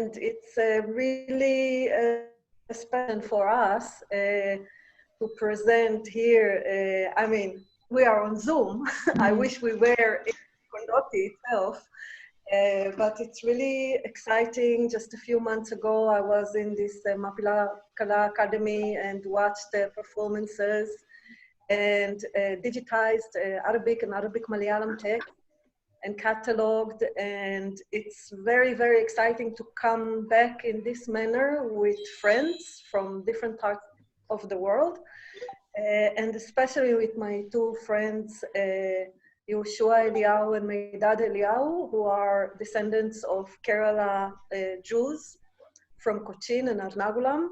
and it's really special for us to present here. I mean, we are on Zoom. I wish we were in Kondoti itself, but it's really exciting. Just a few months ago, I was in this Mapila Kala Academy and watched the performances and digitized Arabic and Arabic Malayalam text and cataloged, and it's very, very exciting to come back in this manner with friends from different parts of the world, and especially with my two friends, Yoshua Eliyahu and Meidad Eliyahu, who are descendants of Kerala Jews from Cochin and Ernakulam.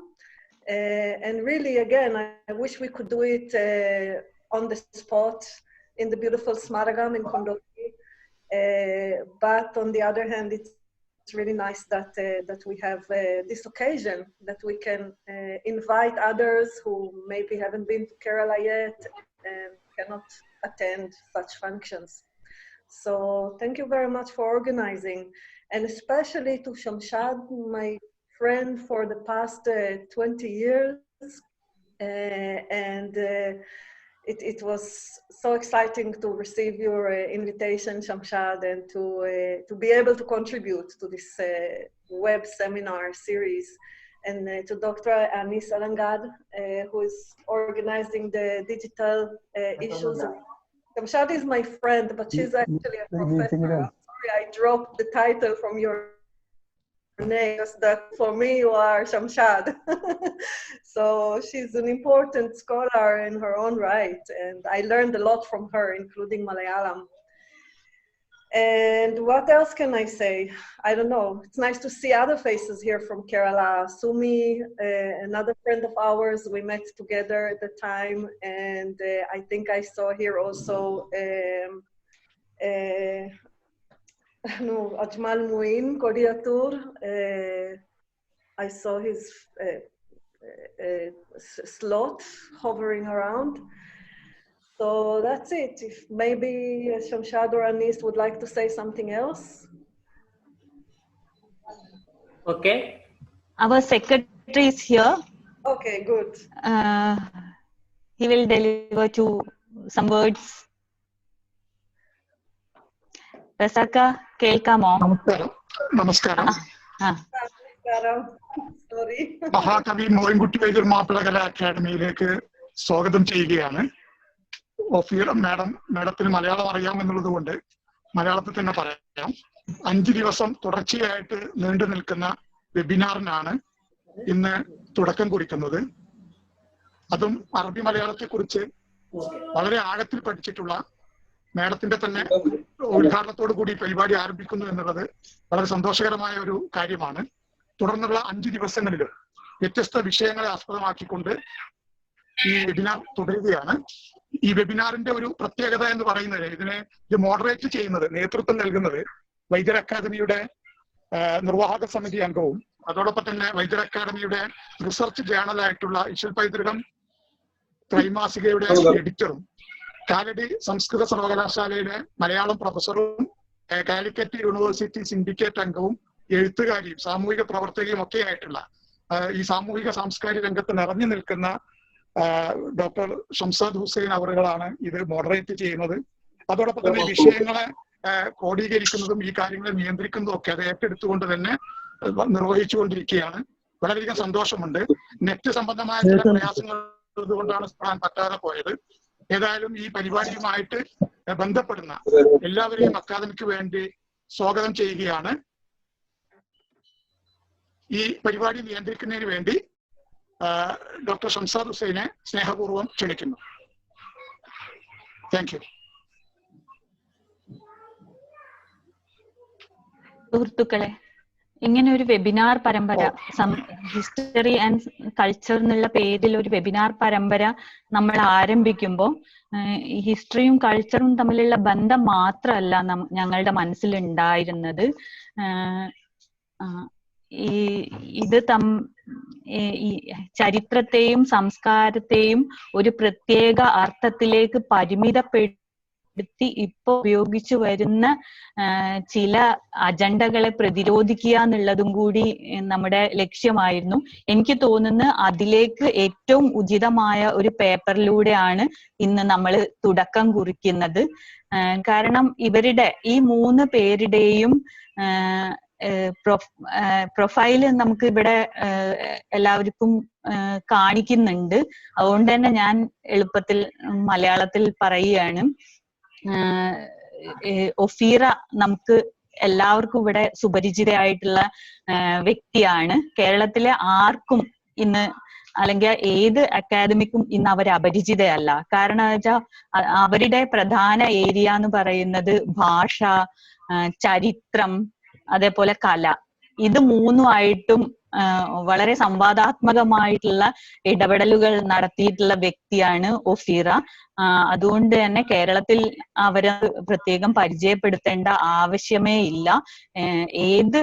And really, again, I wish we could do it on the spot in the beautiful Smaragam in Kondoti. But on the other hand, it's really nice that we have this occasion, that we can invite others who maybe haven't been to Kerala yet and cannot attend such functions. So thank you very much for organizing, and especially to Shamshad, my friend for the past 20 years. It was so exciting to receive your invitation, Shamshad, and to be able to contribute to this web seminar series. And to Dr. Anis Alangad, who is organizing the digital issues. Shamshad is my friend, but she's actually a professor. I'm sorry, I dropped the title from your name, just that for me you are Shamshad. So she's an important scholar in her own right, and I learned a lot from her, including Malayalam. And what else can I say? I don't know. It's nice to see other faces here from Kerala. Sumi, another friend of ours, we met together at the time, and I think I saw here also Ajmal Muin, Kodiatur. I saw his slot hovering around. So that's it. If maybe Shamshad or Anis would like to say something else. Okay. Our secretary is here. Okay, good. He will deliver to some words. Rasaka, kelkamo. Namaskaram. Sorry. Mahakavi Moingutti Vajur Mapila Academy Swagadam Cheyugayanu. മാഡത്തിന് മലയാളം അറിയാമെന്നുള്ളത് കൊണ്ട് മലയാളത്തിൽ തന്നെ പറയാം. 5 ദിവസം തുടർച്ചയായിട്ട് നീണ്ടു നിൽക്കുന്ന വെബിനാറിനാണ് ഇന്ന് തുടക്കം കുറിക്കുന്നത്. അതും അറബി മലയാളത്തെ കുറിച്ച് വളരെ ആഴത്തിൽ പഠിച്ചിട്ടുള്ള മാഡത്തിന്റെ തന്നെ ഉദ്ഘാടനത്തോടു കൂടി പരിപാടി ആരംഭിക്കുന്നു എന്നുള്ളത് വളരെ സന്തോഷകരമായ ഒരു കാര്യമാണ്. തുടർന്നുള്ള 5 ദിവസങ്ങളിലും വ്യത്യസ്ത വിഷയങ്ങളെ ആസ്പദമാക്കിക്കൊണ്ട് ഈ വെബിനാർ തുടരുകയാണ്. ഈ വെബിനാറിന്റെ ഒരു പ്രത്യേകത എന്ന് പറയുന്നത് ഇത് മോഡറേറ്റ് ചെയ്യുന്നത്, നേതൃത്വം നൽകുന്നത് വൈദ്യർ അക്കാദമിയുടെ നിർവാഹക സമിതി അംഗവും അതോടൊപ്പം തന്നെ വൈദ്യർ അക്കാദമിയുടെ റിസർച്ച് ജേണലായിട്ടുള്ള ഇശൽ പൈതൃകം ത്രൈമാസികയുടെ എഡിറ്ററും കാലടി സംസ്കൃത സർവകലാശാലയിലെ മലയാളം പ്രൊഫസറും കാലിക്കറ്റ് യൂണിവേഴ്സിറ്റി സിൻഡിക്കേറ്റ് അംഗവും എഴുത്തുകാരിയും സാമൂഹിക പ്രവർത്തകയും ഒക്കെ ആയിട്ടുള്ള ഈ സാമൂഹിക സാംസ്കാരിക രംഗത്ത് നിറഞ്ഞു നിൽക്കുന്ന ഡോക്ടർ ഷംസാദ് ഹുസൈൻ അവറുകളാണ് ഇത് മോഡറേറ്റ് ചെയ്യുന്നത്. അതോടൊപ്പം തന്നെ വിഷയങ്ങളെ ക്രോഡീകരിക്കുന്നതും ഈ കാര്യങ്ങളെ നിയന്ത്രിക്കുന്നതും ഒക്കെ അത് ഏറ്റെടുത്തുകൊണ്ട് തന്നെ നിർവഹിച്ചുകൊണ്ടിരിക്കുകയാണ്. വളരെയധികം സന്തോഷമുണ്ട്. നെറ്റ് സംബന്ധമായ ചില പ്രയാസങ്ങൾ കൊണ്ടാണ് കാണാൻ പറ്റാതെ പോയത്. ഏതായാലും ഈ പരിപാടിയുമായിട്ട് ബന്ധപ്പെടുന്ന എല്ലാവരെയും അക്കാദമിക്ക് വേണ്ടി സ്വാഗതം ചെയ്യുകയാണ്. ഈ പരിപാടി നിയന്ത്രിക്കുന്നതിന് വേണ്ടി ഡോക്ടർ ഷംസാദ് ഹുസൈനെ സ്നേഹപൂർവ്വം ക്ഷണിക്കുന്നു. Thank you. സുഹൃത്തുക്കളെ, ഇങ്ങനെ ഒരു വെബിനാർ പരമ്പര, ഹിസ്റ്ററി ആൻഡ് കൾച്ചർ എന്നുള്ള പേരിൽ ഒരു വെബിനാർ പരമ്പര നമ്മൾ ആരംഭിക്കുമ്പോൾ ഹിസ്റ്ററിയും കൾച്ചറും തമ്മിലുള്ള ബന്ധം മാത്രമല്ല ഞങ്ങളുടെ മനസ്സിലുണ്ടായിരുന്നത്. ഇത് ഈ ചരിത്രത്തെയും സംസ്കാരത്തെയും ഒരു പ്രത്യേക അർത്ഥത്തിലേക്ക് പരിമിതപ്പെടുത്തി ഇപ്പൊ ഉപയോഗിച്ചു വരുന്ന ചില അജണ്ടകളെ പ്രതിരോധിക്കുക എന്നുള്ളതും കൂടി നമ്മുടെ ലക്ഷ്യമായിരുന്നു. എനിക്ക് തോന്നുന്നു അതിലേക്ക് ഏറ്റവും ഉചിതമായ ഒരു പേപ്പറിലൂടെയാണ് ഇന്ന് നമ്മൾ തുടക്കം കുറിക്കുന്നത്. കാരണം ഇവരുടെ ഈ 3 പേരുടെയും പ്രൊഫൈല് നമുക്ക് ഇവിടെ എല്ലാവർക്കും കാണിക്കുന്നുണ്ട്. അതുകൊണ്ട് തന്നെ ഞാൻ എളുപ്പത്തിൽ മലയാളത്തിൽ പറയുകയാണ്. ഒഫീറ നമുക്ക് എല്ലാവർക്കും ഇവിടെ സുപരിചിതയായിട്ടുള്ള വ്യക്തിയാണ്. കേരളത്തിലെ ആർക്കും ഇന്ന് അല്ലെങ്കിൽ ഏത് അക്കാദമിക്കും ഇന്ന് അവർ അപരിചിതയല്ല. കാരണം വെച്ചാൽ അവരുടെ പ്രധാന ഏരിയ എന്ന് പറയുന്നത് ഭാഷ, ചരിത്രം, അതേപോലെ കല. ഇത് മൂന്നുമായിട്ടും വളരെ സംവാദാത്മകമായിട്ടുള്ള ഇടപെടലുകൾ നടത്തിയിട്ടുള്ള വ്യക്തിയാണ് ഒഫീറ. അതുകൊണ്ട് തന്നെ കേരളത്തിൽ അവരെ പ്രത്യേകം പരിചയപ്പെടുത്തേണ്ട ആവശ്യമേ ഇല്ല. ഏത്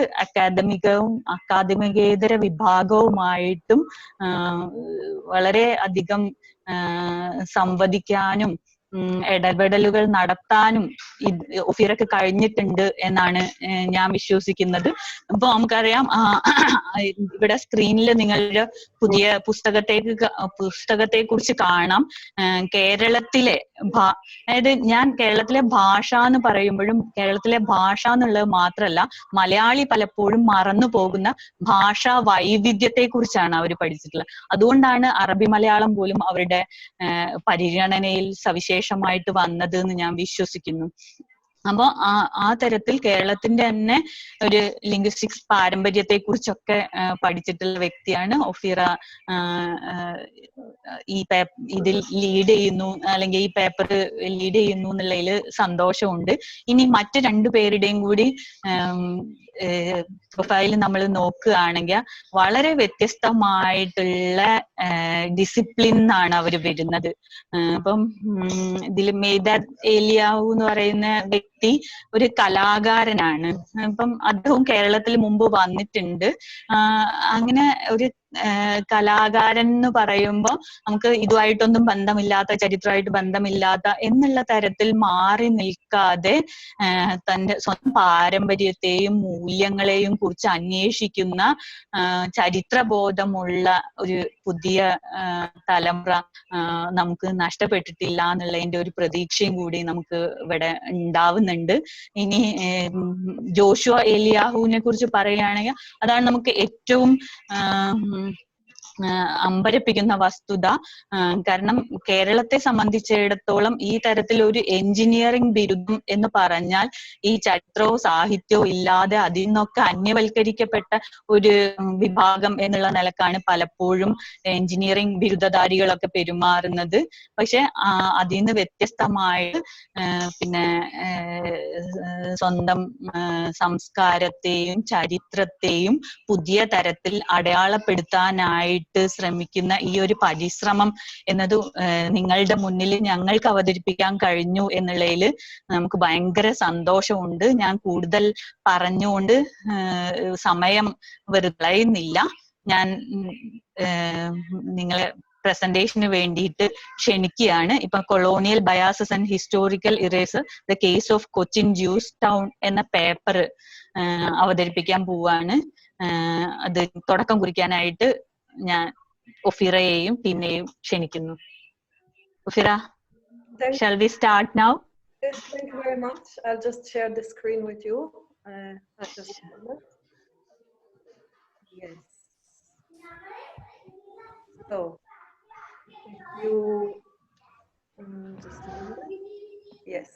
അക്കാദമികേതര വിഭാഗവുമായിട്ടും വളരെ അധികം സംവദിക്കാനും ഇടപെടലുകൾ നടത്താനും ഒഫീറക്ക് കഴിഞ്ഞിട്ടുണ്ട് എന്നാണ് ഞാൻ വിശ്വസിക്കുന്നത്. അപ്പൊ നമുക്കറിയാം, ഇവിടെ സ്ക്രീനിൽ നിങ്ങളുടെ പുതിയ പുസ്തകത്തെ കുറിച്ച് കാണാം. കേരളത്തിലെ അതായത് ഞാൻ കേരളത്തിലെ ഭാഷ എന്ന് പറയുമ്പോഴും കേരളത്തിലെ ഭാഷ എന്നുള്ളത് മാത്രമല്ല, മലയാളി പലപ്പോഴും മറന്നു പോകുന്ന ഭാഷാ വൈവിധ്യത്തെ കുറിച്ചാണ് അവർ പഠിച്ചിട്ടുള്ളത്. അതുകൊണ്ടാണ് അറബി മലയാളം പോലും അവരുടെ പരിഗണനയിൽ സവിശേഷമായിട്ട് വന്നത് എന്ന് ഞാൻ വിശ്വസിക്കുന്നു. അപ്പൊ ആ തരത്തിൽ കേരളത്തിന്റെ തന്നെ ഒരു ലിംഗ്വിസ്റ്റിക്സ് പാരമ്പര്യത്തെ കുറിച്ചൊക്കെ പഠിച്ചിട്ടുള്ള വ്യക്തിയാണ് ഒഫീറ. ഇതിൽ ലീഡ് ചെയ്യുന്നു, അല്ലെങ്കിൽ ഈ പേപ്പർ ലീഡ് ചെയ്യുന്നു എന്നുള്ളതിൽ സന്തോഷമുണ്ട്. ഇനി മറ്റ് 2 പേരുടെയും കൂടി പ്രൊഫൈൽ നമ്മൾ നോക്കുകയാണെങ്കിൽ വളരെ വ്യത്യസ്തമായിട്ടുള്ള ഡിസിപ്ലിനാണ് അവർ വരുന്നത്. അപ്പം ഇതിൽ മേദാദ് ഏലിയാവു എന്ന് പറയുന്ന വ്യക്തി ഒരു കലാകാരനാണ്. അപ്പം അദ്ദേഹവും കേരളത്തിൽ മുമ്പ് വന്നിട്ടുണ്ട്. അങ്ങനെ ഒരു കലാകാരൻ എന്ന് പറയുമ്പോൾ നമുക്ക് ഇതുമായിട്ടൊന്നും ബന്ധമില്ലാത്ത, ചരിത്രമായിട്ട് ബന്ധമില്ലാത്ത എന്നുള്ള തരത്തിൽ മാറി നിൽക്കാതെ തന്റെ സ്വന്തം പാരമ്പര്യത്തെയും മൂല്യങ്ങളെയും കുറിച്ച് അന്വേഷിക്കുന്ന ചരിത്രബോധമുള്ള ഒരു പുതിയ തലമുറ നമുക്ക് നഷ്ടപ്പെട്ടിട്ടില്ല എന്നുള്ളതിന്റെ ഒരു പ്രതീക്ഷയും കൂടി നമുക്ക് ഇവിടെ ഉണ്ടാവുന്നുണ്ട്. ഇനി ജോഷുവ ഏലിയാഹുവിനെ കുറിച്ച് പറയുകയാണെങ്കിൽ അതാണ് നമുക്ക് ഏറ്റവും അമ്പരപ്പിക്കുന്ന വസ്തുത. കാരണം കേരളത്തെ സംബന്ധിച്ചിടത്തോളം ഈ തരത്തിൽ ഒരു എഞ്ചിനീയറിംഗ് ബിരുദം എന്ന് പറഞ്ഞാൽ ഈ ചരിത്രവും സാഹിത്യവും ഇല്ലാതെ അതിൽ നിന്നൊക്കെ അന്യവൽക്കരിക്കപ്പെട്ട ഒരു വിഭാഗം എന്നുള്ള നിലക്കാണ് പലപ്പോഴും എഞ്ചിനീയറിംഗ് ബിരുദധാരികളൊക്കെ പെരുമാറുന്നത്. പക്ഷെ അതിൽ നിന്ന് വ്യത്യസ്തമായിട്ട് പിന്നെ സ്വന്തം സംസ്കാരത്തെയും ചരിത്രത്തെയും പുതിയ തരത്തിൽ അടയാളപ്പെടുത്താനായിട്ട് ശ്രമിക്കുന്ന ഈ ഒരു പരിശ്രമം എന്നത് നിങ്ങളുടെ മുന്നിൽ ഞങ്ങൾക്ക് അവതരിപ്പിക്കാൻ കഴിഞ്ഞു എന്നുള്ളതിൽ നമുക്ക് ഭയങ്കര സന്തോഷമുണ്ട്. ഞാൻ കൂടുതൽ പറഞ്ഞുകൊണ്ട് സമയം വെറുതെ ഞാൻ നിങ്ങളെ പ്രസന്റേഷന് വേണ്ടിയിട്ട് ക്ഷണിക്കുകയാണ്. ഇപ്പൊ colonial biases and historical eraser the case of Cochin juice town എന്ന പേപ്പർ അവതരിപ്പിക്കാൻ പോവാണ്. അത് തുടക്കം കുറിക്കാനായിട്ട് ഞാൻ ഒഫീറയെയും ടീമിനെയും ക്ഷണിക്കുന്നു. ഒഫീറ, shall we start now? Yes, thank you very much. I'll just share the screen with you. Just a moment. Yes. So, if you just a moment. Yes.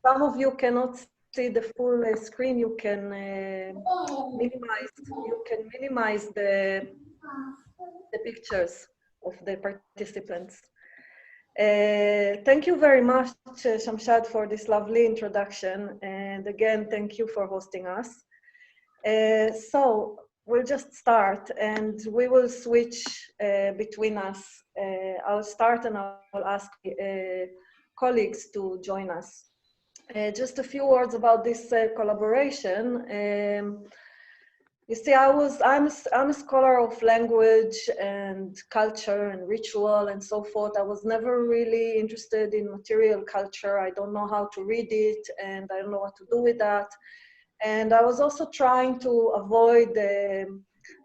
Some of you cannot see the full screen. You can minimize the pictures of the participants. Thank you very much, Shamshad, for this lovely introduction. And again, thank you for hosting us. So we'll just start and we will switch between us. I'll start and I'll ask colleagues to join us. Just a few words about this collaboration. You see, I'm a scholar of language and culture and ritual and so forth. I was never really interested in material culture. I don't know how to read it, and I don't know what to do with that. And I was also trying to avoid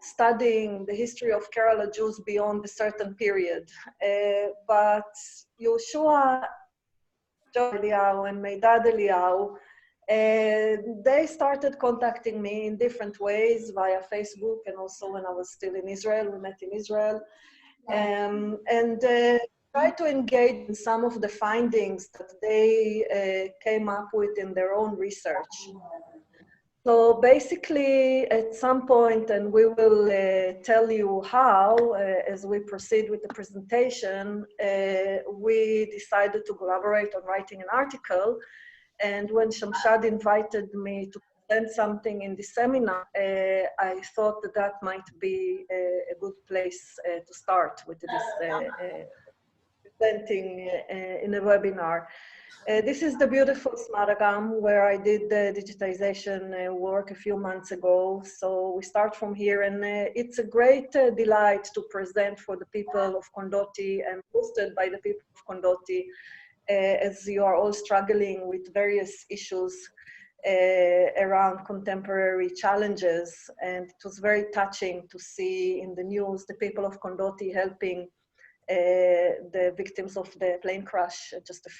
studying the history of Kerala Jews beyond a certain period. But Yoshua Eliyahu and Meidad Eliyahu, they started contacting me in different ways via Facebook, and also when I was still in Israel, we met in Israel, and tried to engage in some of the findings that they came up with in their own research. So basically, at some point, and we will tell you how, as we proceed with the presentation, we decided to collaborate on writing an article. And when Shamshad invited me to present something in the seminar, I thought that that might be a good place to start with this presenting in a webinar. This is the beautiful Smaragam where I did the digitization work a few months ago. So we start from here, and it's a great delight to present for the people of Kondoti and hosted by the people of Kondoti, as you are all struggling with various issues around contemporary challenges. And it was very touching to see in the news the people of Kondoti helping the victims of the plane crash just a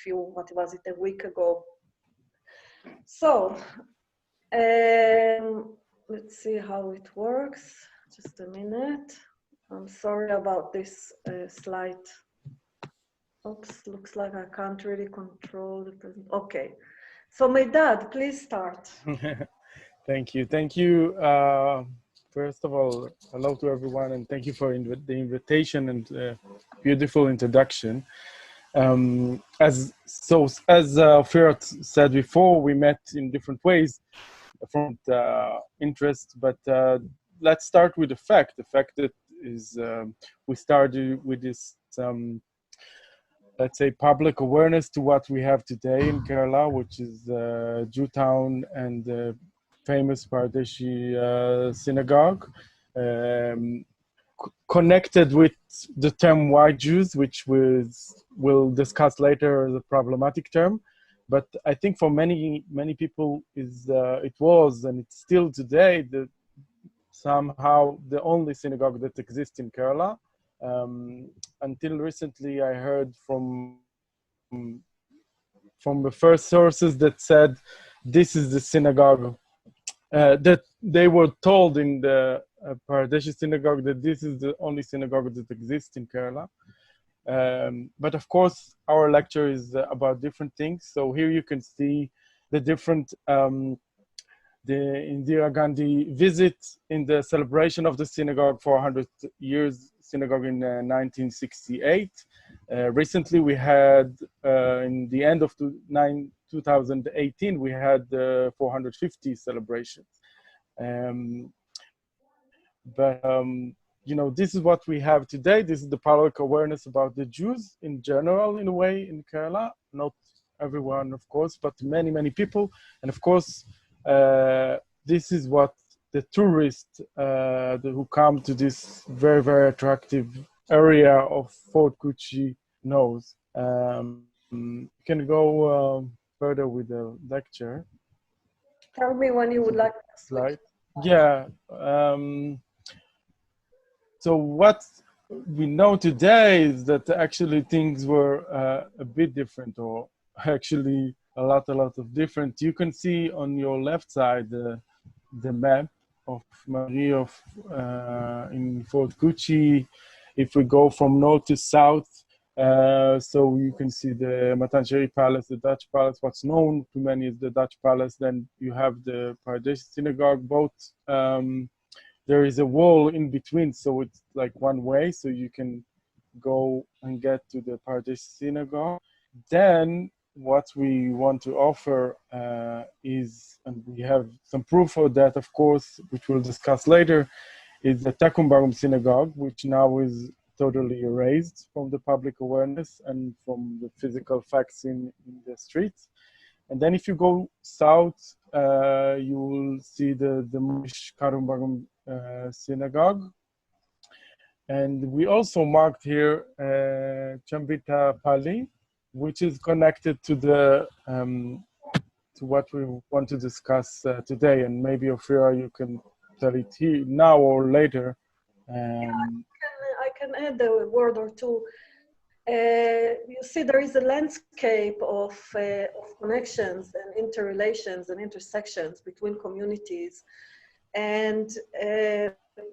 week ago. So let's see how it works. Just a minute. I'm sorry about this slide. Oops, looks like I can't really control the present. Okay, so Meidad, please start. Thank you. Thank you. First of all, hello to everyone, and thank you for the invitation and beautiful introduction. As Firat said before, we met in different ways from interest, but let's start with the fact. The fact that is we started with this, let's say, public awareness to what we have today in Kerala, which is Jewtown and the famous Pardeshi synagogue, connected with the term white Jews, which we'll discuss later as a problematic term. But I think for many people it was, and it's still today, somehow the only synagogue that exists in Kerala. Until recently, I heard from the first sources that said this is the synagogue, that they were told in the Paradeshi synagogue that this is the only synagogue that exists in Kerala. But of course, our lecture is about different things. So here you can see the different, the Indira Gandhi visit in the celebration of the synagogue for 100 years synagogue in 1968. Recently, we had, in the end of 2018, we had the 450 celebrations. You know, this is what we have today. This is the public awareness about the Jews in general, in a way, in Kerala. Not everyone, of course, but many people. And of course, this is what the tourists who come to this very attractive area of Fort Kochi knows. You can go further with the lecture. Tell me when you would like to switch. Right. Yeah. So what we know today is that actually things were a bit different, or actually a lot of different. You can see on your left side the map of Marie of in Fort Kochi. If we go from north to south, so you can see the Matancheri Palace, the Dutch Palace, what's known to many is the Dutch Palace. Then you have the Pardeshi Synagogue. Both, there is a wall in between, so it's like one way, so you can go and get to the Pardeshi Synagogue. Then what we want to offer is, and we have some proof of that, of course, which we'll discuss later, is the Takumbarum Synagogue, which now is totally erased from the public awareness and from the physical facts in the streets. And then if you go south you will see the Moorish Karumbagum synagogue. And we also marked here Chambita Pali, which is connected to the to what we want to discuss today. And maybe Ophira, you can tell it here now or later. I can add a word or two. You see, there is a landscape of connections and interrelations and intersections between communities. And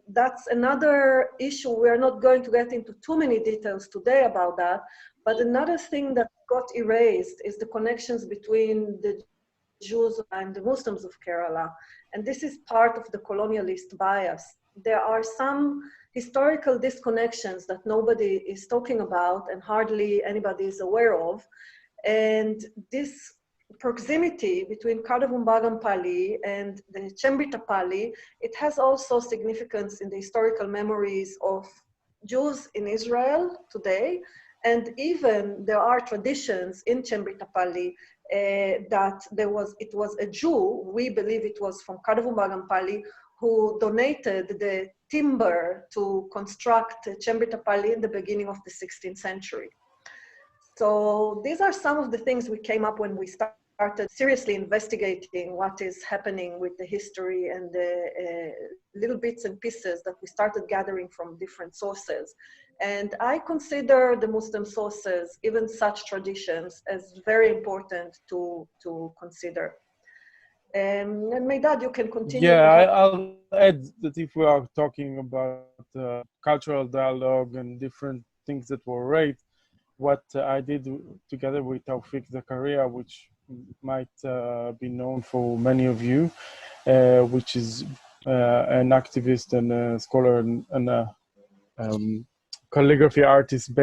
that's another issue. We're not going to get into too many details today about that. But another thing that got erased is the connections between the Jews and the Muslims of Kerala. And this is part of the colonialist bias. There are some historical disconnections that nobody is talking about and hardly anybody is aware of. And this proximity between Kadavumbagan Pali and the Chembita Pali, it has also significance in the historical memories of Jews in Israel today. And even there are traditions in Chembita Pali that it was a Jew, we believe it was from Kadavumbagan Pali, who donated the timber to construct Chembita Pali in the beginning of the 16th century. So these are some of the things we came up when we started seriously investigating what is happening with the history and the little bits and pieces that we started gathering from different sources. And I consider the Muslim sources, even such traditions, as very important to consider. And Mehdad, you can continue. Yeah, I'll add that if we are talking about cultural dialogue and different things that were raised, what I did together with Tawfiq Zakaria, which might be known for many of you, which is an activist and a scholar and a calligraphy artist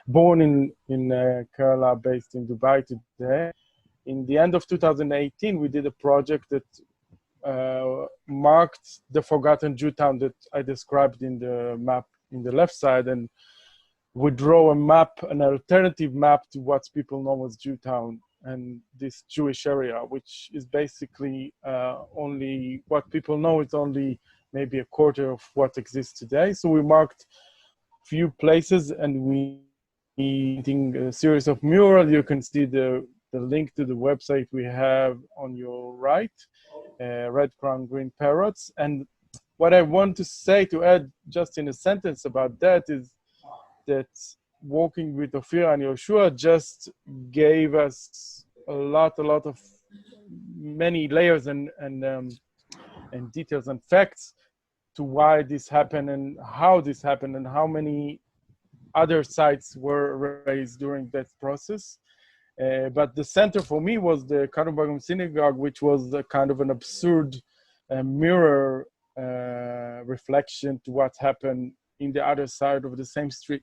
born in Kerala, based in Dubai today. In the end of 2018, we did a project that marked the forgotten Jew town that I described in the map in the left side, and we draw a map, an alternative map to what people know as Jewtown and this Jewish area, which is basically only what people know. It's only maybe a quarter of what exists today. So we marked few places, and we painting a series of murals. You can see the link to the website we have on your right, Red Crown Green Parrots. And what I want to say, to add just in a sentence about that, is that working with Ophira and Yoshua just gave us a lot of many layers and details and facts to why this happened and how this happened and how many other sites were raised during that process. But the center for me was the Karumbagum Synagogue, which was a kind of an absurd mirror reflection to what happened in the other side of the same street,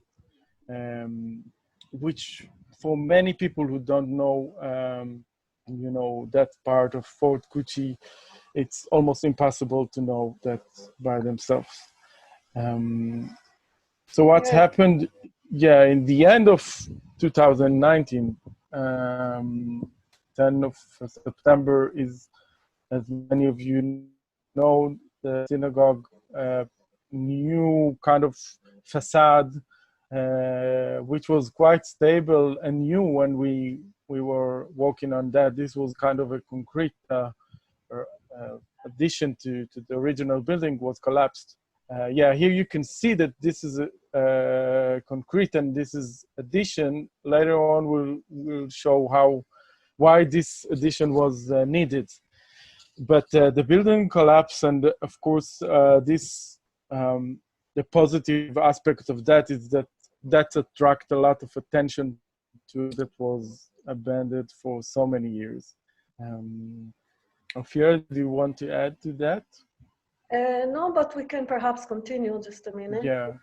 which for many people who don't know, that part of Fort Kochi, it's almost impossible to know that by themselves. So what's happened, in the end of 2019, 10 of September is, as many of you know, the synagogue new kind of facade, which was quite stable and new when we were working on that. This was kind of a concrete addition to the original building, was collapsed. Here you can see that this is a concrete and this is addition. Later on we'll show why this addition was needed. But the building collapsed, and of course the positive aspect of that is that attract a lot of attention to that was abandoned for so many years. Ophira, do you want to add to that? No, but we can perhaps continue just a minute. Yeah.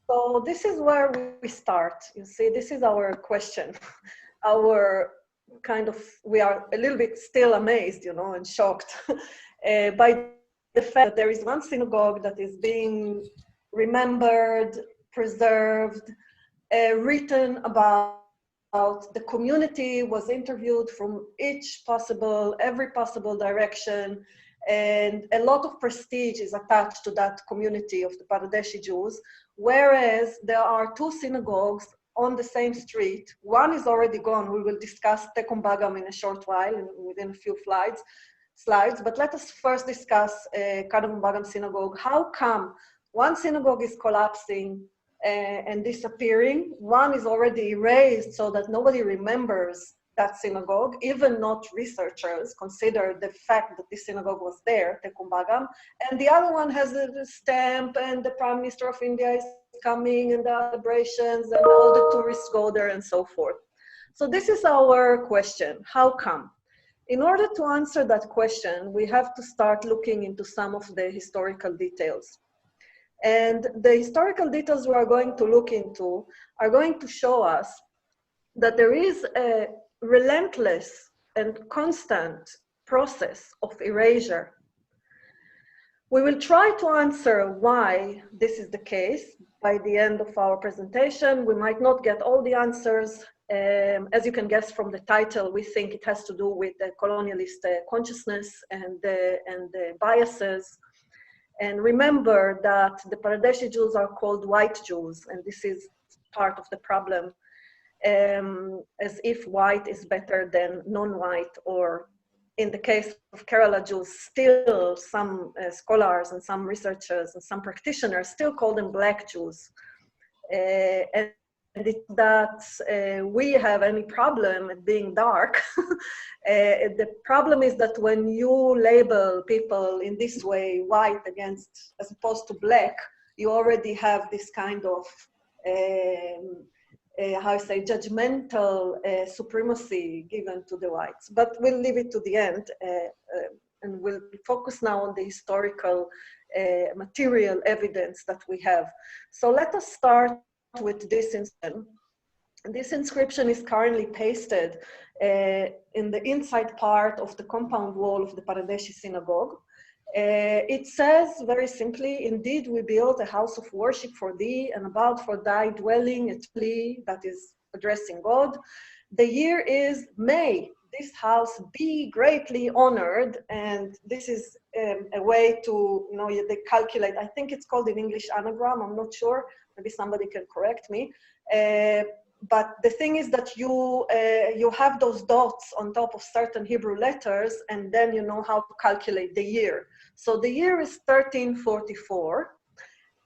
So this is where we start. You see, this is our question. We are a little bit still amazed, and shocked by the fact that there is one synagogue that is being remembered, preserved, written about, the community was interviewed from every possible direction, and a lot of prestige is attached to that community of the Bangladeshi Jews, whereas there are two synagogues on the same street. One is already gone. We will discuss Tekum Bagam in a short while, within a few slides, but let us first discuss Kadam Bagam Synagogue. How come one synagogue is collapsing and disappearing? One is already erased so that nobody remembers that synagogue, even not researchers consider the fact that this synagogue was there, Tekum Bagam, and the other one has a stamp and the Prime Minister of India is coming and the celebrations and all the tourists go there and so forth. So this is our question, how come? In order to answer that question, we have to start looking into some of the historical details. And the historical details we are going to look into are going to show us that there is a relentless and constant process of erasure. We will try to answer why this is the case by the end of our presentation. We might not get all the answers. As you can guess from the title, we think it has to do with the colonialist consciousness and the biases. And remember that the Bangladeshi Jews are called white Jews, and this is part of the problem, as if white is better than non-white, or in the case of Kerala Jews, still some scholars and some researchers and some practitioners still call them black Jews. And it's that we have any problem at being dark. The problem is that when you label people in this way, white as opposed to black, you already have this kind of judgmental supremacy given to the whites. But we'll leave it to the end, and we'll focus now on the historical material evidence that we have. So let us start with this inscription. This inscription is currently pasted in the inside part of the compound wall of the Bangladeshi synagogue. It says very simply, indeed we built a house of worship for thee and about for thy dwelling eternally, that is addressing God. The year is May, this house be greatly honored, and this is a way to, they calculate, I think it's called in English anagram, I'm not sure, maybe somebody can correct me. But the thing is that you have those dots on top of certain Hebrew letters, and then you know how to calculate the year. So the year is 1344,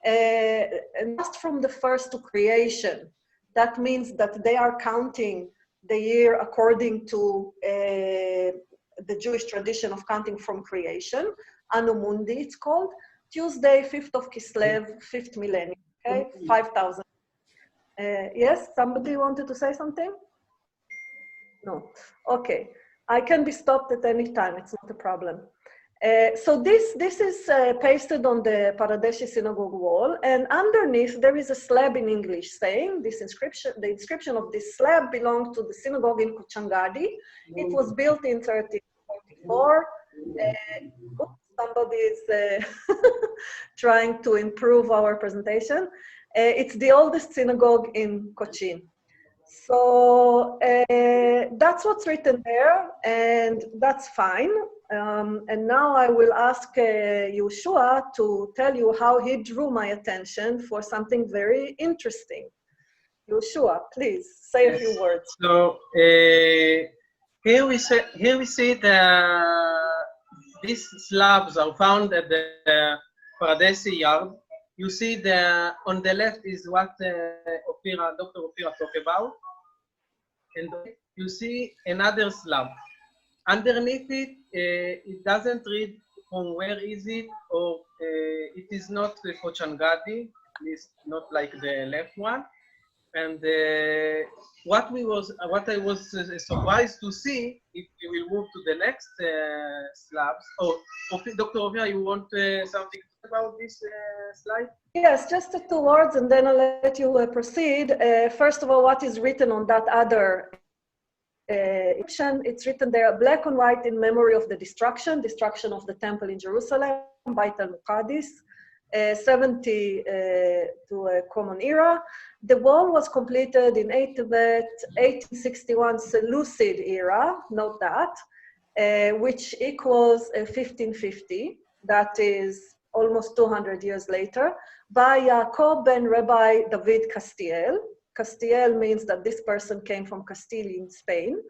and just from the first to creation. That means that they are counting the year according to the Jewish tradition of counting from creation. Anu Mundi, it's called. Tuesday, 5th of Kislev, 5th millennium, okay, 5,000. Yes, somebody wanted to say something? No, okay. I can be stopped at any time, it's not a problem. So this is pasted on the Bangladeshi synagogue wall, and underneath there is a slab in English saying this inscription, the inscription of this slab belonged to the synagogue in Cochin. It was built in 1344. Somebody is trying to improve our presentation. It's the oldest synagogue in Cochin. So that's what's written there, and that's fine. And now I will ask Yoshua to tell you how he drew my attention for something very interesting. Yoshua, please say a few words. So here we see these slabs are found at the Paradesi yard. You see on the left is what Dr. Ophira talked about, and you see another slab. Underneath it, it doesn't read from where is it, or it is not the Kochangadi, at least not like the left one. And what I was surprised to see, if we will move to the next slabs. Oh, Dr. Ophira, you want something about this slide? Yes, just 2 words, and then I'll let you proceed. First of all, what is written on that other inscription? It's written there, black and white, in memory of the destruction of the temple in Jerusalem, Beit al-Muqaddis. 70 to Common Era. The wall was completed in 1861 Seleucid era, note that, which equals 1550, that is almost 200 years later, by Jacob and Rabbi David Castiel. Castiel means that this person came from Castile in Spain.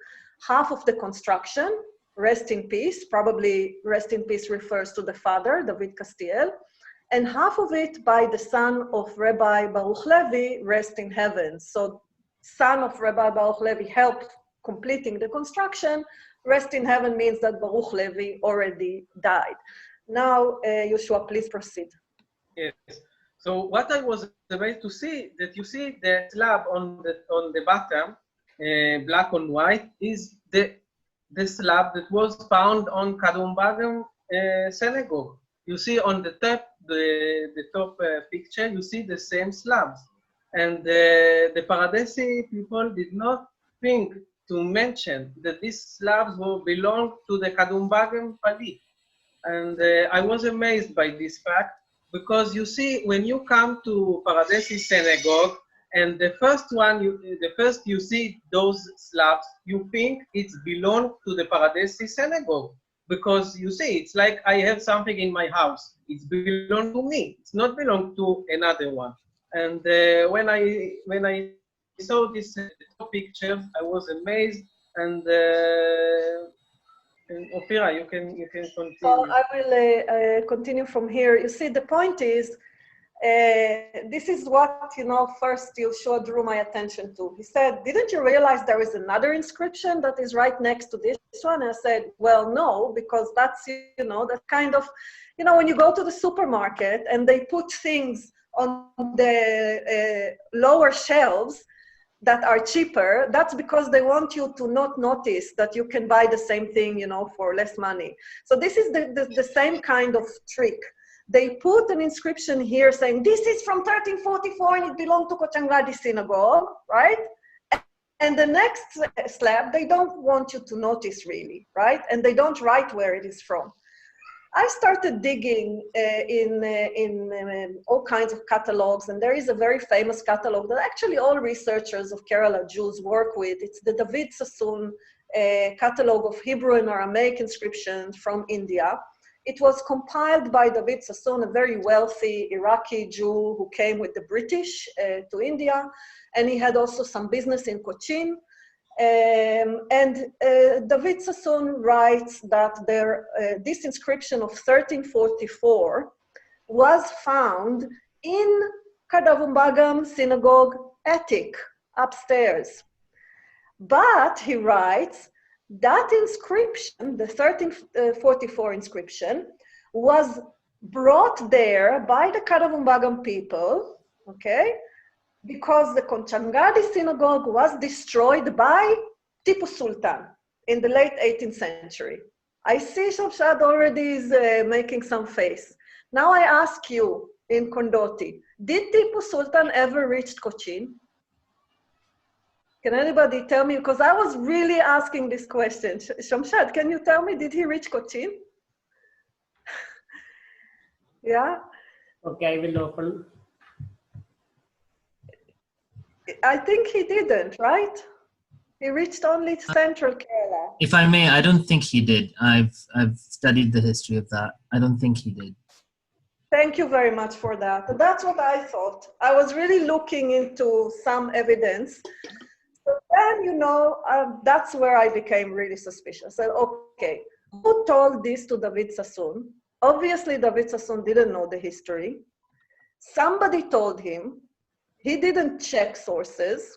Half of the construction, rest in peace, probably rest in peace refers to the father, David Castiel, and half of it by the son of Rabbi Baruch Levi, rest in heaven. So son of Rabbi Baruch Levi helped completing the construction. Rest in heaven means that Baruch Levi already died. Now, Yoshua, please proceed. Yes. So what I was amazed to see, that you see the slab on the bottom, black on white, is the slab that was found on Kadumbagam synagogue. You see on the top, the top picture, you see the same slabs. And the Paradesi people did not think to mention that these slabs will belong to the Kadumbagam Pali. And I was amazed by this fact, because you see, when you come to Paradesi synagogue, and the first you see those slabs, you think it's belong to the Paradesi synagogue, because you see, it's like I have something in my house. It's belong to me. It's not belong to another one. And when I saw this picture, I was amazed. And Ophira, you can continue. So I will continue from here. You see, the point is, this is what, first Yoshua drew my attention to. He said, didn't you realize there is another inscription that is right next to this one? And I said, well, no, because that's, that kind of, when you go to the supermarket and they put things on the lower shelves that are cheaper, that's because they want you to not notice that you can buy the same thing, for less money. So this is the same kind of trick. They put an inscription here saying, this is from 1344 and it belonged to Kochangadi synagogue, right? And the next slab, they don't want you to notice really, right? And they don't write where it is from. I started digging in all kinds of catalogs, and there is a very famous catalog that actually all researchers of Kerala Jews work with. It's the David Sassoon catalog of Hebrew and Aramaic inscriptions from India. It was compiled by David Sassoon, a very wealthy Iraqi Jew who came with the British to India, and he had also some business in Cochin. David Sassoon writes that this inscription of 1344 was found in Kadavumbagam synagogue attic, upstairs. But he writes that inscription, the 1344 inscription, was brought there by the Kadavumbagam people, okay? Because the Konchangadi synagogue was destroyed by Tipu Sultan in the late 18th century. I see Shamshad already is making some face. Now I ask you in Kondoti, did Tipu Sultan ever reach Cochin? Can anybody tell me? Because I was really asking this question. Shamshad, can you tell me, did he reach Cochin? Yeah? Okay, I will open. I think he didn't, right? He reached only central Kerala. If I may, I don't think he did. I've studied the history of that. I don't think he did. Thank you very much for that. That's what I thought. I was really looking into some evidence. So then, that's where I became really suspicious. I said, okay, who told this to David Sassoon? Obviously, David Sassoon didn't know the history. Somebody told him. He didn't check sources.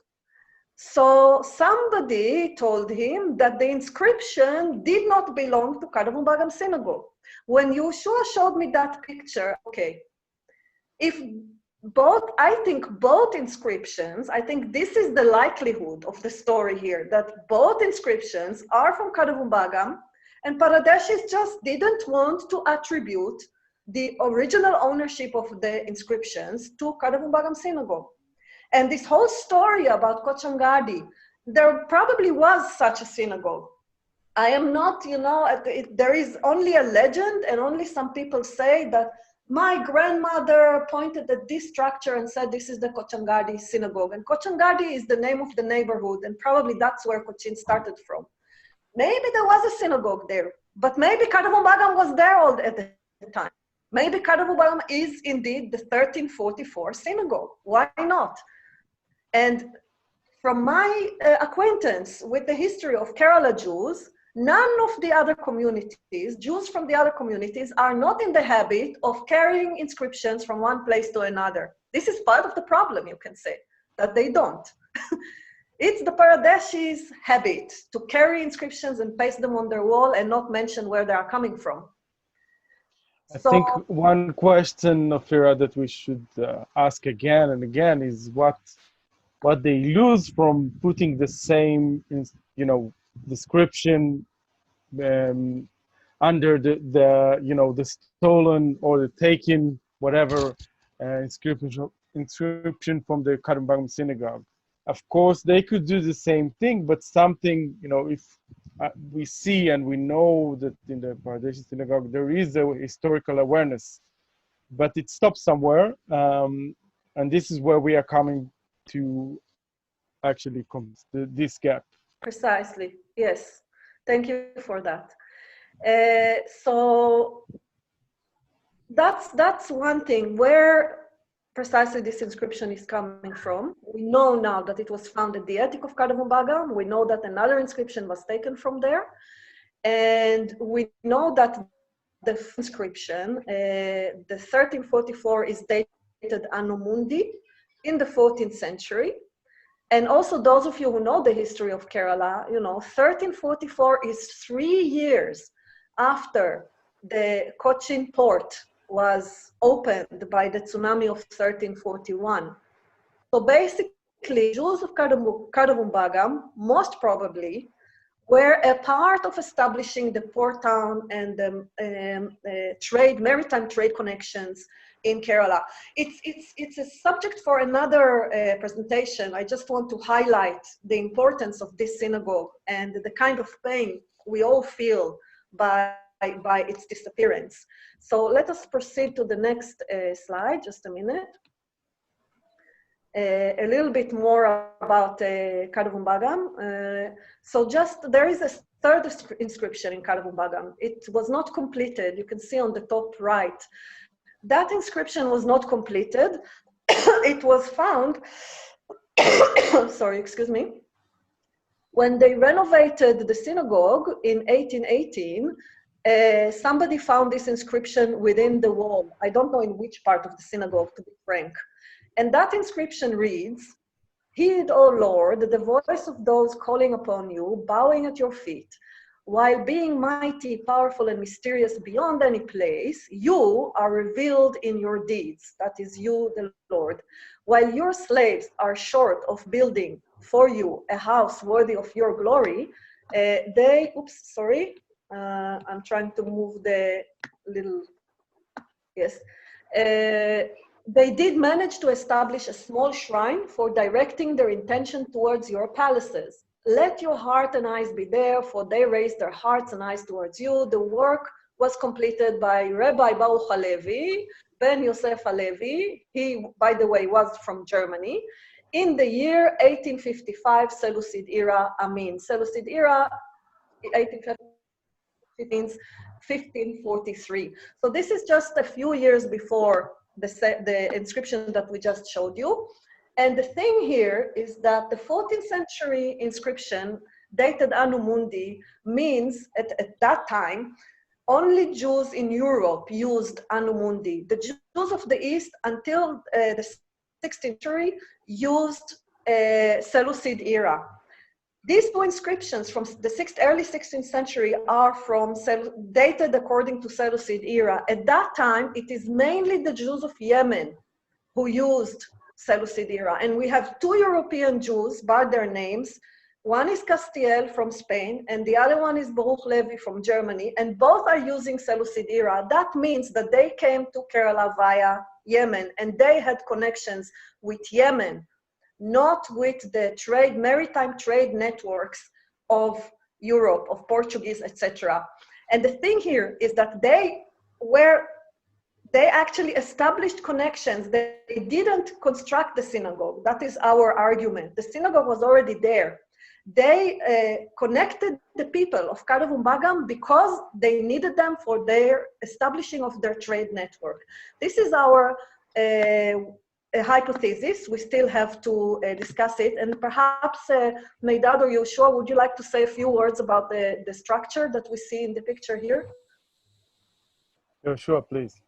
So somebody told him that the inscription did not belong to Kadavumbagam synagogue. When Yoshua showed me that picture, okay, I think both inscriptions, I think this is the likelihood of the story here, that both inscriptions are from Kadavumbagam, and Paradeshis just didn't want to attribute the original ownership of the inscriptions to Kadavumbagam synagogue. And this whole story about Kochangadi, there probably was such a synagogue. I am not, there is only a legend, and only some people say that my grandmother pointed at this structure and said, this is the Kochangadi synagogue. And Kochangadi is the name of the neighborhood, and probably that's where Cochin started from. Maybe there was a synagogue there, but maybe Kadavum was there all at the time. Maybe Kadavum is indeed the 1344 synagogue. Why not? And from my acquaintance with the history of Kerala Jews, none of the other communities, Jews from the other communities, are not in the habit of carrying inscriptions from one place to another. This is part of the problem, you can say, that they don't. It's the Paradeshis' habit to carry inscriptions and paste them on their wall and not mention where they are coming from. I think one question, Ophira, that we should ask again and again is what they lose from putting the same, description under the stolen or the taken whatever inscription from the Kadambagam synagogue. Of course, they could do the same thing, but something, if we see and we know that in the Paradeshi synagogue there is a historical awareness, but it stops somewhere, and this is where we are coming to actually this gap. Precisely, yes. Thank you for that. So that's one thing where precisely this inscription is coming from. We know now that it was found at the attic of Kadavum. We know that another inscription was taken from there. And we know that the inscription, the 1344, is dated Anno Mundi in the 14th century. And also those of you who know the history of Kerala, 1344 is 3 years after the Cochin port was opened by the tsunami of 1341. So basically, Jews of Kadavum, most probably, were a part of establishing the port town and the maritime trade connections in Kerala. It's a subject for another presentation. I just want to highlight the importance of this synagogue and the kind of pain we all feel by its disappearance. So let us proceed to the next slide, just a minute. A little bit more about Kadavum. So there is a third inscription in Kadavum. It was not completed. You can see on the top right. That inscription was not completed. It was found, sorry, excuse me. When they renovated the synagogue in 1818, somebody found this inscription within the wall. I don't know in which part of the synagogue, to be frank. And that inscription reads, "Heed, O Lord, the voice of those calling upon you, bowing at your feet. While being mighty, powerful, and mysterious beyond any place, you are revealed in your deeds." That is you, the Lord. "While your slaves are short of building for you a house worthy of your glory, I'm trying to move the little, yes. They did manage to establish a small shrine for directing their intention towards your palaces. Let your heart and eyes be there, for they raised their hearts and eyes towards you. The work was completed by Rabbi Baruch Halevi, Ben Yosef Halevi. He, by the way, was from Germany. In the year 1855, Seleucid era, Seleucid era, 1850 means 1543. So this is just a few years before the inscription that we just showed you. And the thing here is that the 14th century inscription, dated Anno Mundi, means at that time, only Jews in Europe used Anno Mundi. The Jews of the East, until the 16th century, used Seleucid era. These two inscriptions from the early 16th century are dated according to Seleucid era. At that time, it is mainly the Jews of Yemen who used Seleucid era. And we have two European Jews by their names. One is Castiel from Spain, and the other one is Baruch Levi from Germany, and both are using Seleucid era. That means that they came to Kerala via Yemen, and they had connections with Yemen, not with the maritime trade networks of Europe, of Portuguese, etc. And the thing here is that they were they actually established connections. They didn't construct the synagogue. That is our argument. The synagogue was already there. They connected the people of Kadev Umbagam because they needed them for their establishing of their trade network. This is our hypothesis. We still have to discuss it. And perhaps, Meidad or Yoshua, would you like to say a few words about the structure that we see in the picture here? Yoshua, please.